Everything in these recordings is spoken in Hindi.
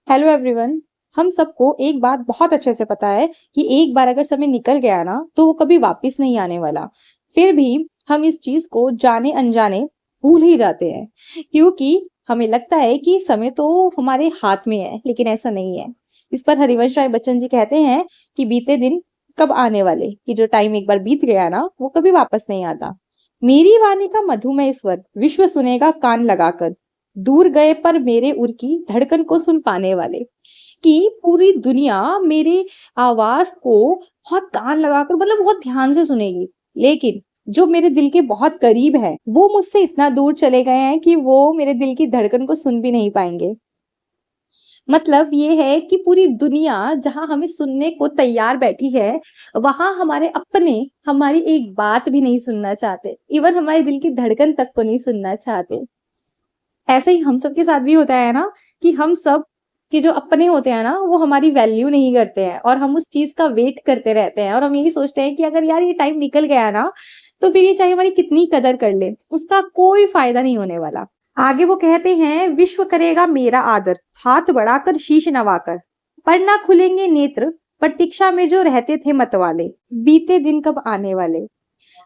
Hello everyone. हम सबको एक बात बहुत अच्छे से पता है कि एक बार अगर समय निकल गया ना तो वो कभी वापस नहीं आने वाला। फिर भी हम इस चीज को जाने अनजाने भूल ही जाते हैं, क्योंकि हमें लगता है कि समय तो हमारे हाथ में है, लेकिन ऐसा नहीं है। इस पर हरिवंश राय बच्चन जी कहते हैं कि बीते दिन कब आने वाले, कि जो टाइम एक बार बीत गया ना वो कभी वापस नहीं आता। मेरी वाणी का मधुमय स्वर विश्व सुनेगा कान लगाकर, दूर गए पर मेरे उर की धड़कन को सुन पाने वाले। कि पूरी दुनिया मेरी आवाज को बहुत कान लगाकर, मतलब बहुत ध्यान से सुनेगी, लेकिन जो मेरे दिल के बहुत करीब है वो मुझसे इतना दूर चले गए हैं कि वो मेरे दिल की धड़कन को सुन भी नहीं पाएंगे। मतलब ये है कि पूरी दुनिया जहां हमें सुनने को तैयार बैठी है, वहां हमारे अपने हमारी एक बात भी नहीं सुनना चाहते, इवन हमारे दिल की धड़कन तक को नहीं सुनना चाहते। ऐसे ही हम सबके साथ भी होता है ना, कि हम सब के जो अपने होते हैं ना वो हमारी वैल्यू नहीं करते हैं, और हम उस चीज का वेट करते रहते हैं, और हम यही सोचते हैं कि अगर यार ये टाइम निकल गया ना तो फिर ये चाहे हमारी कितनी कदर कर ले उसका कोई फायदा नहीं होने वाला। आगे वो कहते हैं, विश्व करेगा मेरा आदर, हाथ बढ़ाकर शीश नवाकर, पर ना खुलेंगे नेत्र प्रतीक्षा में जो रहते थे मतवाले, बीते दिन कब आने वाले।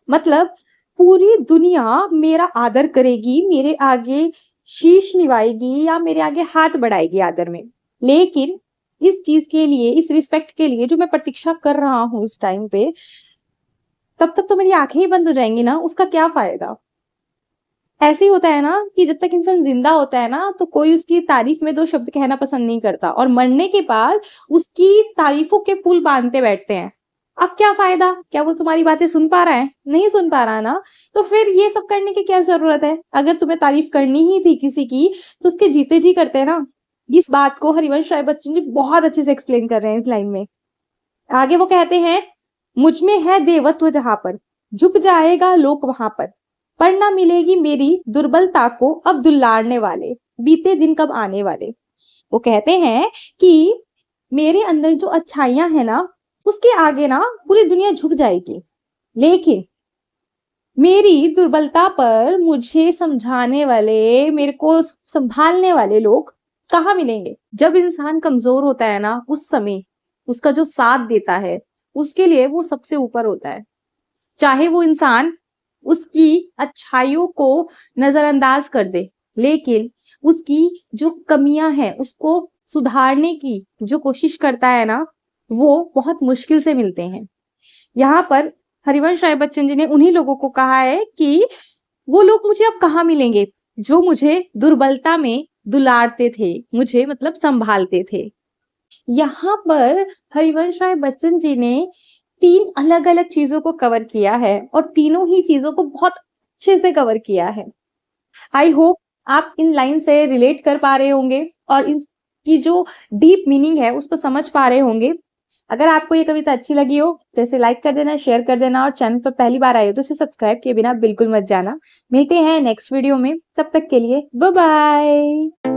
मतलब पूरी दुनिया मेरा आदर करेगी, मेरे आगे शीश निभाएगी या मेरे आगे हाथ बढ़ाएगी आदर में, लेकिन इस चीज के लिए, इस रिस्पेक्ट के लिए जो मैं प्रतीक्षा कर रहा हूं इस टाइम पे, तब तक तो मेरी आंखें ही बंद हो जाएंगी ना, उसका क्या फायदा। ऐसे ही होता है ना कि जब तक इंसान जिंदा होता है ना तो कोई उसकी तारीफ में दो शब्द कहना पसंद नहीं करता, और मरने के बाद उसकी तारीफों के पुल बांधते बैठते हैं। अब क्या फायदा, क्या वो तुम्हारी बातें सुन पा रहा है? नहीं सुन पा रहा ना, तो फिर ये सब करने की क्या जरूरत है। अगर तुम्हें तारीफ करनी ही थी किसी की तो उसके जीते जी करते ना। इस बात को हरिवंश राय बच्चन जी बहुत अच्छे से एक्सप्लेन कर रहे हैं इस लाइन में। आगे वो कहते हैं, मुझ में है देवत्व जहां पर, झुक जाएगा लोक वहां पर ना मिलेगी मेरी दुर्बलता को अब दुलारने वाले, बीते दिन कब आने वाले। वो कहते हैं कि मेरे अंदर जो अच्छाइयां है ना उसके आगे ना पूरी दुनिया झुक जाएगी, लेकिन मेरी दुर्बलता पर मुझे समझाने वाले, मेरे को संभालने वाले लोग कहाँ मिलेंगे। जब इंसान कमजोर होता है ना उस समय उसका जो साथ देता है उसके लिए वो सबसे ऊपर होता है। चाहे वो इंसान उसकी अच्छाइयों को नजरअंदाज कर दे, लेकिन उसकी जो कमियां हैं उसको सुधारने की जो कोशिश करता है ना वो बहुत मुश्किल से मिलते हैं। यहाँ पर हरिवंश राय बच्चन जी ने उन्हीं लोगों को कहा है कि वो लोग मुझे अब कहाँ मिलेंगे जो मुझे दुर्बलता में दुलारते थे, मुझे मतलब संभालते थे। यहाँ पर हरिवंश राय बच्चन जी ने 3 अलग-अलग चीजों को कवर किया है, और तीनों ही चीजों को बहुत अच्छे से कवर किया है। आई होप आप इन लाइन से रिलेट कर पा रहे होंगे और इसकी जो डीप मीनिंग है उसको समझ पा रहे होंगे। अगर आपको ये कविता अच्छी लगी हो तो इसे लाइक कर देना, शेयर कर देना, और चैनल पर पहली बार आए हो तो इसे सब्सक्राइब किए बिना बिल्कुल मत जाना। मिलते हैं नेक्स्ट वीडियो में, तब तक के लिए बाय बाय।